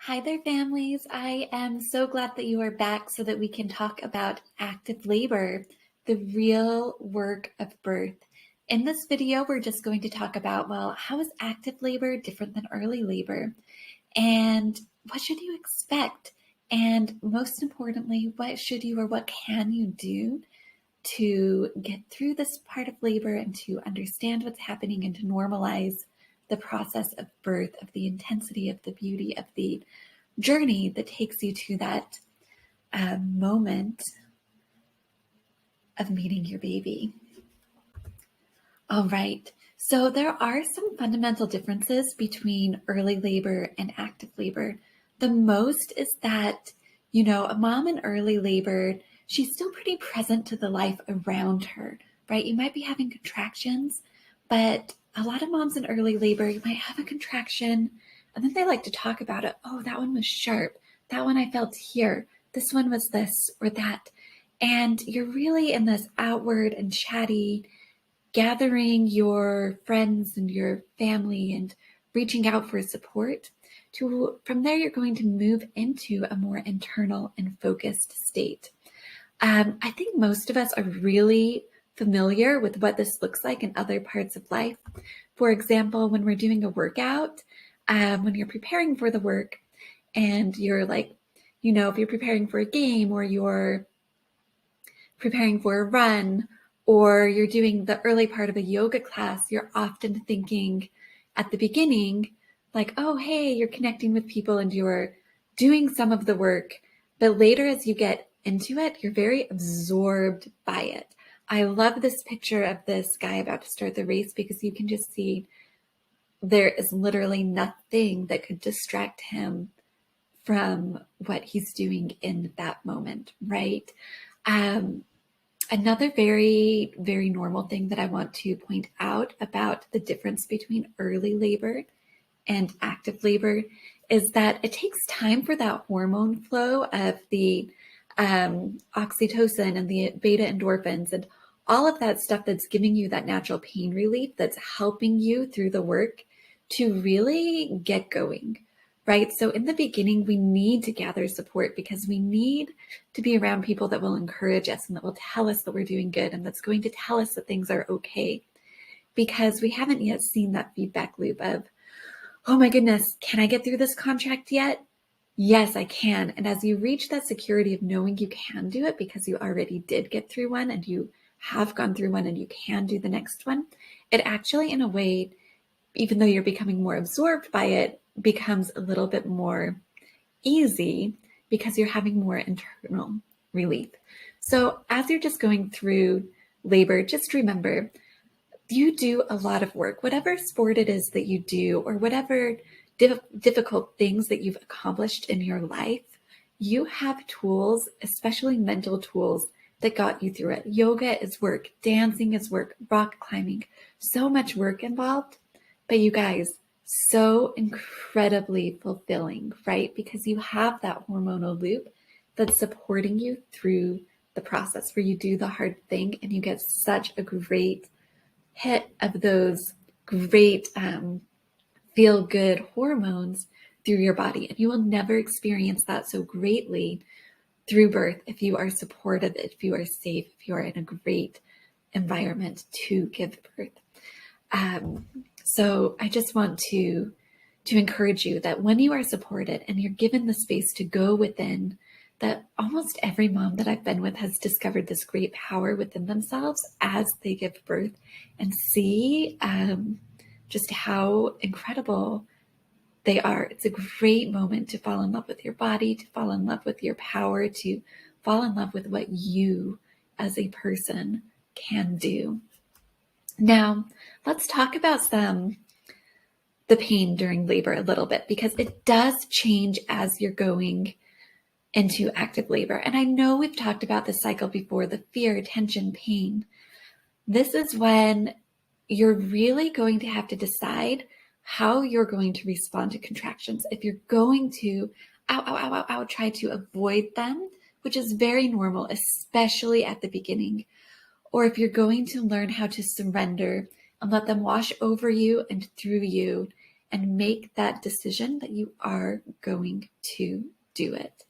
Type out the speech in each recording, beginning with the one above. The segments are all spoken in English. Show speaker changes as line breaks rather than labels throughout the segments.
Hi there, families. I am so glad that you are back so that we can talk about active labor, the real work of birth. In this video, we're just going to talk about, well, how is active labor different than early labor? And what should you expect? And most importantly, what should you or what can you do to get through this part of labor and to understand what's happening and to normalize the process of birth, of the intensity, of the beauty, of the journey that takes you to that moment of meeting your baby. All right. So there are some fundamental differences between early labor and active labor. The most is that, a mom in early labor, she's still pretty present to the life around her, right? You might be having contractions, but a lot of moms in early labor, you might have a contraction and then they like to talk about it. Oh, that one was sharp. That one I felt here. This one was this or that. And you're really in this outward and chatty, gathering your friends and your family and reaching out for support. From there, you're going to move into a more internal and focused state. I think most of us are really familiar with what this looks like in other parts of life. For example, when we're doing a workout, when you're preparing for the work and you're like, if you're preparing for a game or you're preparing for a run or you're doing the early part of a yoga class, you're often thinking at the beginning, like, oh, hey, you're connecting with people and you're doing some of the work. But later, as you get into it, you're very absorbed by it. I love this picture of this guy about to start the race because you can just see there is literally nothing that could distract him from what he's doing in that moment, right? Another very, very normal thing that I want to point out about the difference between early labor and active labor is that it takes time for that hormone flow of the oxytocin and the beta endorphins and all of that stuff that's giving you that natural pain relief, that's helping you through the work to really get going, right? So in the beginning, we need to gather support because we need to be around people that will encourage us and that will tell us that we're doing good and that's going to tell us that things are okay, because we haven't yet seen that feedback loop of, oh my goodness, can I get through this contract yet? Yes, I can. And as you reach that security of knowing you can do it because you already did get through one and you have gone through one and you can do the next one, it actually, in a way, even though you're becoming more absorbed by it, becomes a little bit more easy because you're having more internal relief. So as you're just going through labor, just remember, you do a lot of work, whatever sport it is that you do, or whatever difficult things that you've accomplished in your life, you have tools, especially mental tools, that got you through it. Yoga is work, dancing is work, rock climbing, so much work involved. But you guys, so incredibly fulfilling, right? Because you have that hormonal loop that's supporting you through the process where you do the hard thing and you get such a great hit of those great feel good hormones through your body. And you will never experience that so greatly through birth if you are supported, if you are safe, if you are in a great environment to give birth. So I just want to encourage you that when you are supported and you're given the space to go within, that almost every mom that I've been with has discovered this great power within themselves as they give birth and see just how incredible they are. It's a great moment to fall in love with your body, to fall in love with your power, to fall in love with what you as a person can do. Now, let's talk about the pain during labor a little bit, because it does change as you're going into active labor. And I know we've talked about this cycle before, the fear, tension, pain. This is when you're really going to have to decide how you're going to respond to contractions. If you're going to, ow, ow, ow, ow, ow, try to avoid them, which is very normal, especially at the beginning, or if you're going to learn how to surrender and let them wash over you and through you and make that decision that you are going to do it.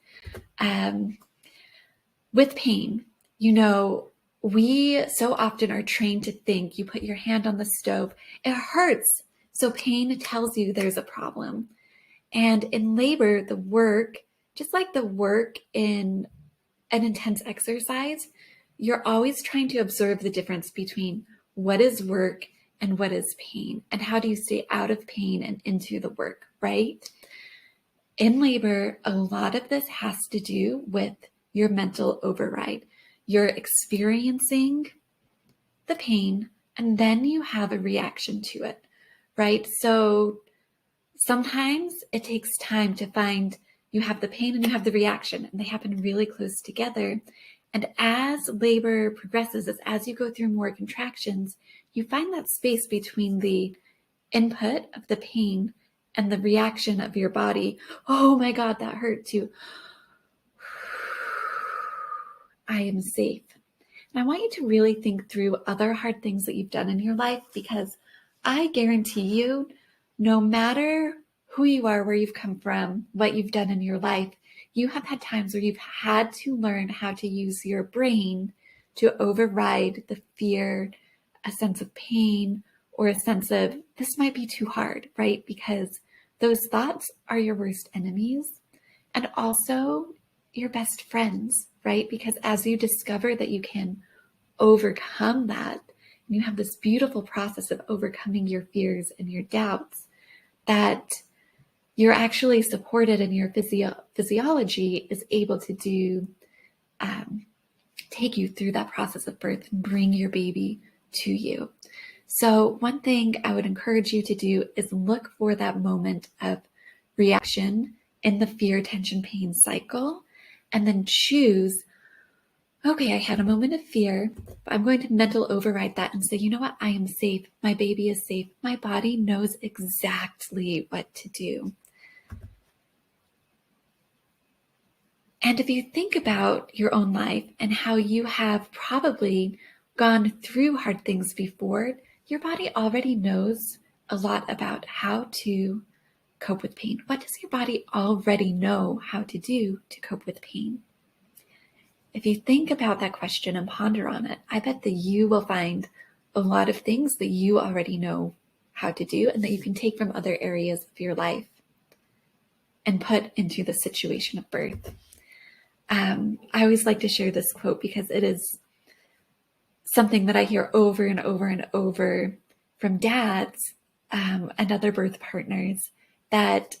With pain, we so often are trained to think you put your hand on the stove, it hurts. So pain tells you there's a problem. And in labor, the work, just like the work in an intense exercise, you're always trying to observe the difference between what is work and what is pain, and how do you stay out of pain and into the work, right? In labor, a lot of this has to do with your mental override. You're experiencing the pain and then you have a reaction to it, right? So sometimes it takes time to find you have the pain and you have the reaction, and they happen really close together. And as labor progresses, as you go through more contractions, you find that space between the input of the pain and the reaction of your body. Oh my God, that hurt too. I am safe. And I want you to really think through other hard things that you've done in your life, because I guarantee you, no matter who you are, where you've come from, what you've done in your life, you have had times where you've had to learn how to use your brain to override the fear, a sense of pain, or a sense of this might be too hard, right? Because those thoughts are your worst enemies and also your best friends, right? Because as you discover that you can overcome that, and you have this beautiful process of overcoming your fears and your doubts, that you're actually supported, and your physiology is able to take you through that process of birth and bring your baby to you. So one thing I would encourage you to do is look for that moment of reaction in the fear, tension, pain cycle, and then choose, okay, I had a moment of fear, but I'm going to mental override that and say, you know what? I am safe. My baby is safe. My body knows exactly what to do. And if you think about your own life and how you have probably gone through hard things before, your body already knows a lot about how to cope with pain. What does your body already know how to do to cope with pain? If you think about that question and ponder on it, I bet that you will find a lot of things that you already know how to do and that you can take from other areas of your life and put into the situation of birth. I always like to share this quote because it is something that I hear over and over and over from dads and other birth partners, that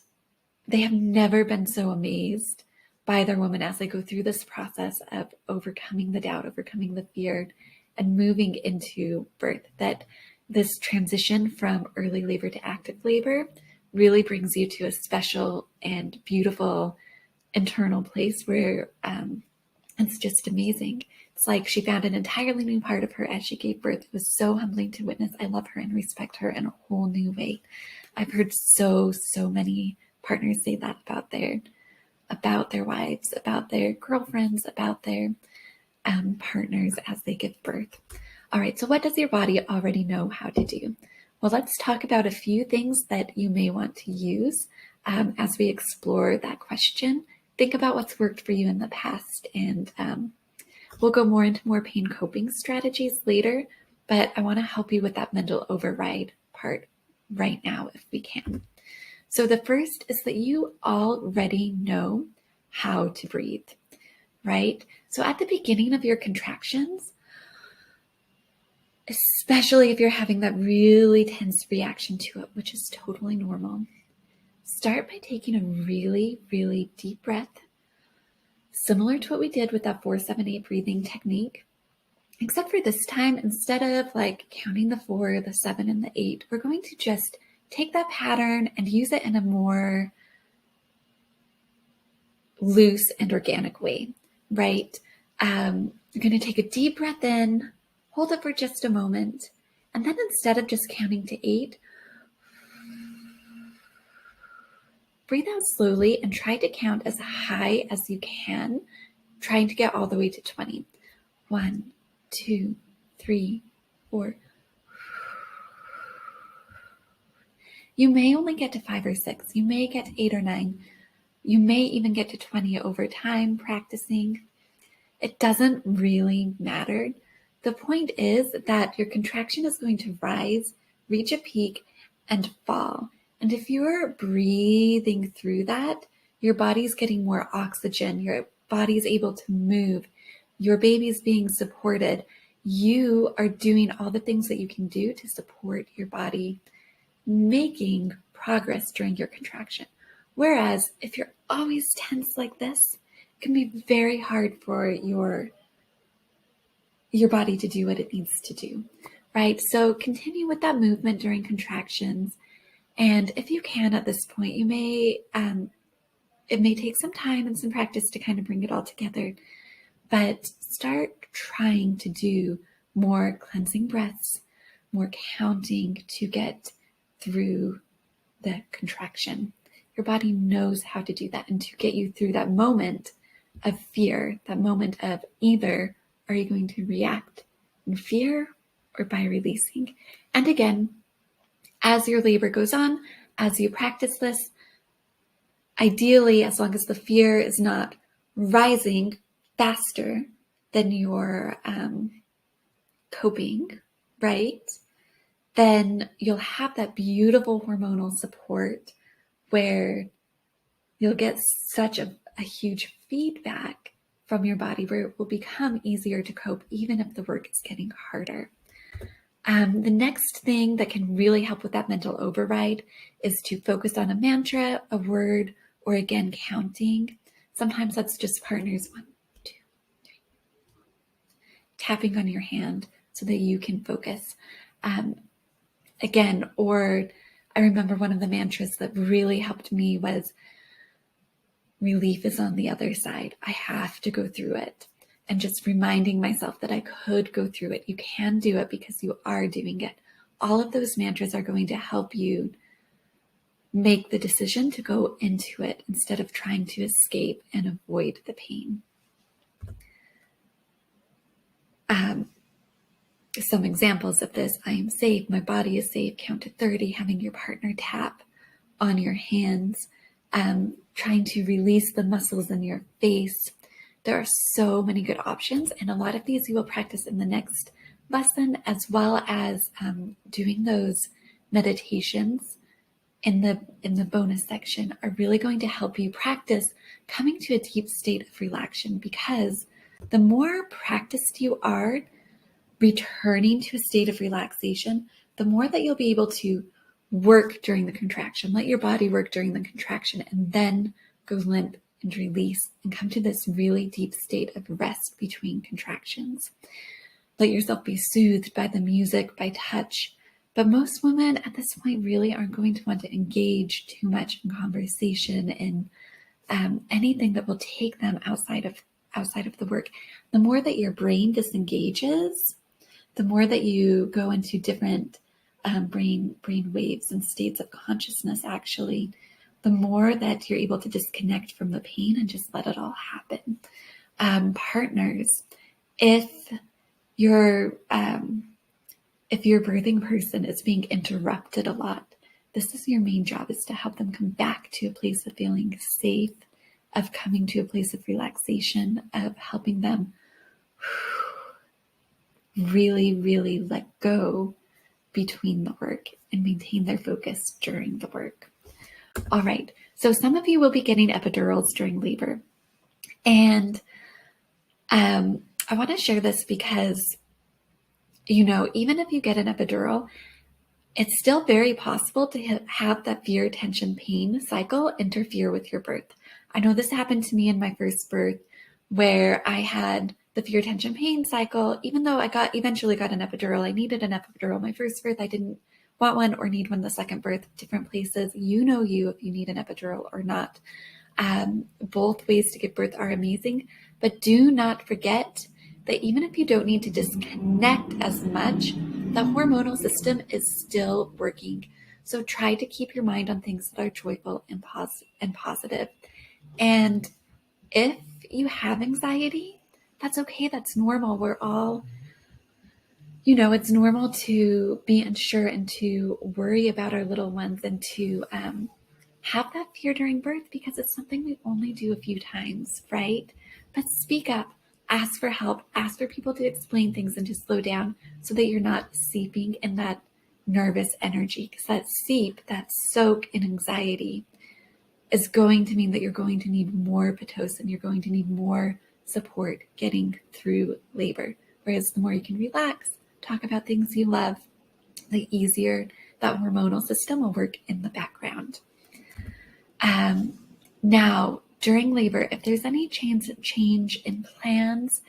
they have never been so amazed by their woman as they go through this process of overcoming the doubt, overcoming the fear, and moving into birth, that this transition from early labor to active labor really brings you to a special and beautiful internal place where it's just amazing. It's like she found an entirely new part of her as she gave birth. It was so humbling to witness. I love her and respect her in a whole new way. I've heard so many partners say that about their wives, about their girlfriends, about their partners as they give birth. All right, so what does your body already know how to do? Well, let's talk about a few things that you may want to use as we explore that question. Think about what's worked for you in the past, and we'll go more into more pain coping strategies later, but I want to help you with that mental override part right now if we can. So the first is that you already know how to breathe, right? So at the beginning of your contractions, especially if you're having that really tense reaction to it, which is totally normal, start by taking a really deep breath, similar to what we did with that 4-7-8 breathing technique, except for this time, instead of like counting the 4, the 7, and the 8, we're going to just take that pattern and use it in a more loose and organic way, right? You're going to take a deep breath in, hold it for just a moment, and then instead of just counting to 8, breathe out slowly and try to count as high as you can, trying to get all the way to 20. 1, 2, 3, 4. You may only get to 5 or 6. You may get to 8 or 9. You may even get to 20 over time practicing. It doesn't really matter. The point is that your contraction is going to rise, reach a peak, and fall. And if you're breathing through that, your body's getting more oxygen, your body's able to move, your baby's being supported. You are doing all the things that you can do to support your body, making progress during your contraction. Whereas if you're always tense like this, it can be very hard for your body to do what it needs to do, right? So continue with that movement during contractions. And if you can at this point, you may, it may take some time and some practice to kind of bring it all together, but start trying to do more cleansing breaths, more counting to get through the contraction. Your body knows how to do that and to get you through that moment of fear, that moment of either are you going to react in fear or by releasing. And again, as your labor goes on, as you practice this, ideally, as long as the fear is not rising faster than your coping, right? Then you'll have that beautiful hormonal support where you'll get such a huge feedback from your body where it will become easier to cope even if the work is getting harder. The next thing that can really help with that mental override is to focus on a mantra, a word, or again, counting. Sometimes that's just partners 1, 2, 3, tapping on your hand so that you can focus. Again, or I remember one of the mantras that really helped me was relief is on the other side. I have to go through it. And just reminding myself that I could go through it. You can do it because you are doing it. All of those mantras are going to help you make the decision to go into it instead of trying to escape and avoid the pain. Some examples of this: I am safe, my body is safe, count to 30, having your partner tap on your hands, trying to release the muscles in your face. There are so many good options, and a lot of these you will practice in the next lesson, as well as doing those meditations in the bonus section are really going to help you practice coming to a deep state of relaxation, because the more practiced you are returning to a state of relaxation, the more that you'll be able to work during the contraction. Let your body work during the contraction and then go limp and release and come to this really deep state of rest between contractions. Let yourself be soothed by the music, by touch. But most women at this point really aren't going to want to engage too much in conversation and anything that will take them outside of the work. The more that your brain disengages, the more that you go into different brain waves and states of consciousness, actually, the more that you're able to disconnect from the pain and just let it all happen. Partners, if your birthing person is being interrupted a lot, this is your main job, is to help them come back to a place of feeling safe, of coming to a place of relaxation, of helping them really, really let go between the work and maintain their focus during the work. All right, so some of you will be getting epidurals during labor. And I want to share this because, even if you get an epidural, it's still very possible to have that fear, tension, pain cycle interfere with your birth. I know this happened to me in my first birth, where I had the fear, tension, pain cycle. Even though I eventually got an epidural, I needed an epidural. My first birth, I didn't want one or need one the second birth. Different places, if you need an epidural or not. Both ways to give birth are amazing, but do not forget that even if you don't need to disconnect as much, the hormonal system is still working. So try to keep your mind on things that are joyful and positive. And if you have anxiety, that's okay. That's normal. We're all it's normal to be unsure and to worry about our little ones and to have that fear during birth because it's something we only do a few times, right? But speak up, ask for help, ask for people to explain things and to slow down so that you're not seeping in that nervous energy, because that seep, that soak in anxiety is going to mean that you're going to need more Pitocin. You're going to need more support getting through labor. Whereas the more you can relax, talk about things you love, the easier that hormonal system will work in the background. Now, during labor, if there's any change in plans,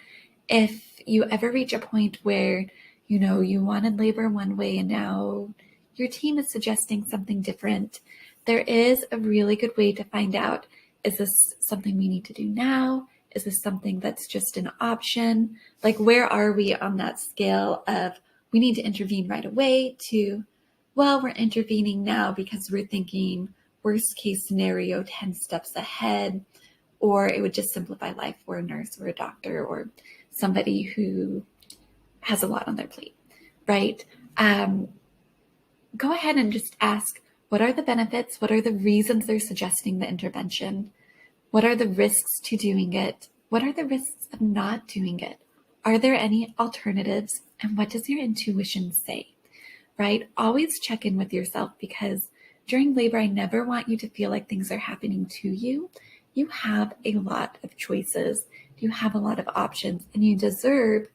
if you ever reach a point where, you wanted labor one way and now your team is suggesting something different, there is a really good way to find out, is this something we need to do now? Is this something that's just an option? Like, where are we on that scale of we need to intervene right away to, well, we're intervening now because we're thinking worst case scenario 10 steps ahead, or it would just simplify life for a nurse or a doctor or somebody who has a lot on their plate, right? Go ahead and just ask, what are the benefits? What are the reasons they're suggesting the intervention? What are the risks to doing it? What are the risks of not doing it? Are there any alternatives? And what does your intuition say, right? Always check in with yourself, because during labor, I never want you to feel like things are happening to you. You have a lot of choices. You have a lot of options, and you deserve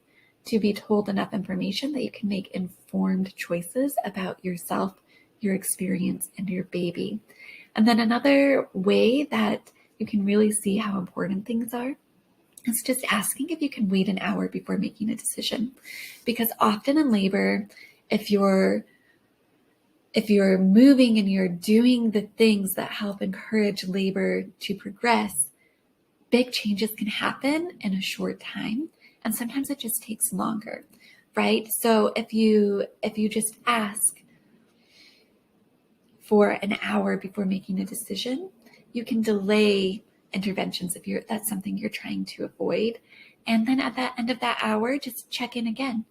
to be told enough information that you can make informed choices about yourself, your experience, and your baby. And then another way that you can really see how important things are is just asking if you can wait an hour before making a decision. Because often in labor, if you're moving and you're doing the things that help encourage labor to progress, big changes can happen in a short time. And sometimes it just takes longer, right? So if you just ask for an hour before making a decision, you can delay interventions if that's something you're trying to avoid. And then at the end of that hour, just check in again.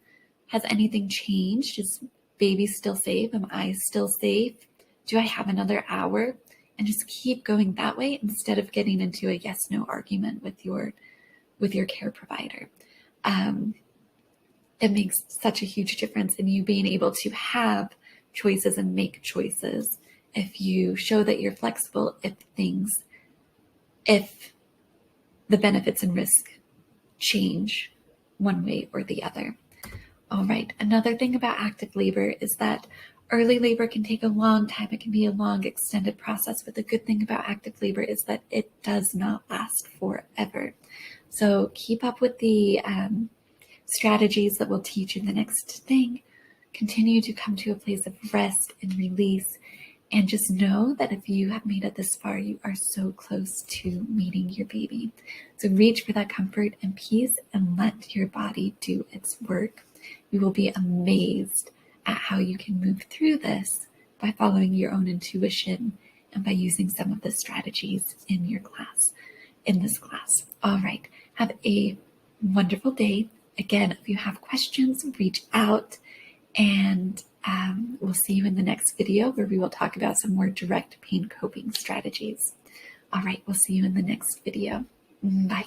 Has anything changed? Is baby still safe? Am I still safe? Do I have another hour? And just keep going that way instead of getting into a yes-no argument with your care provider. It makes such a huge difference in you being able to have choices and make choices if you show that you're flexible, if the benefits and risk change one way or the other. All right. Another thing about active labor is that early labor can take a long time. It can be a long, extended process. But the good thing about active labor is that it does not last forever. So keep up with the strategies that will teach you the next thing. Continue to come to a place of rest and release. And just know that if you have made it this far, you are so close to meeting your baby. So reach for that comfort and peace and let your body do its work. You will be amazed at how you can move through this by following your own intuition and by using some of the strategies in this class. All right. Have a wonderful day. Again, if you have questions, reach out, and we'll see you in the next video where we will talk about some more direct pain coping strategies. All right. We'll see you in the next video. Bye.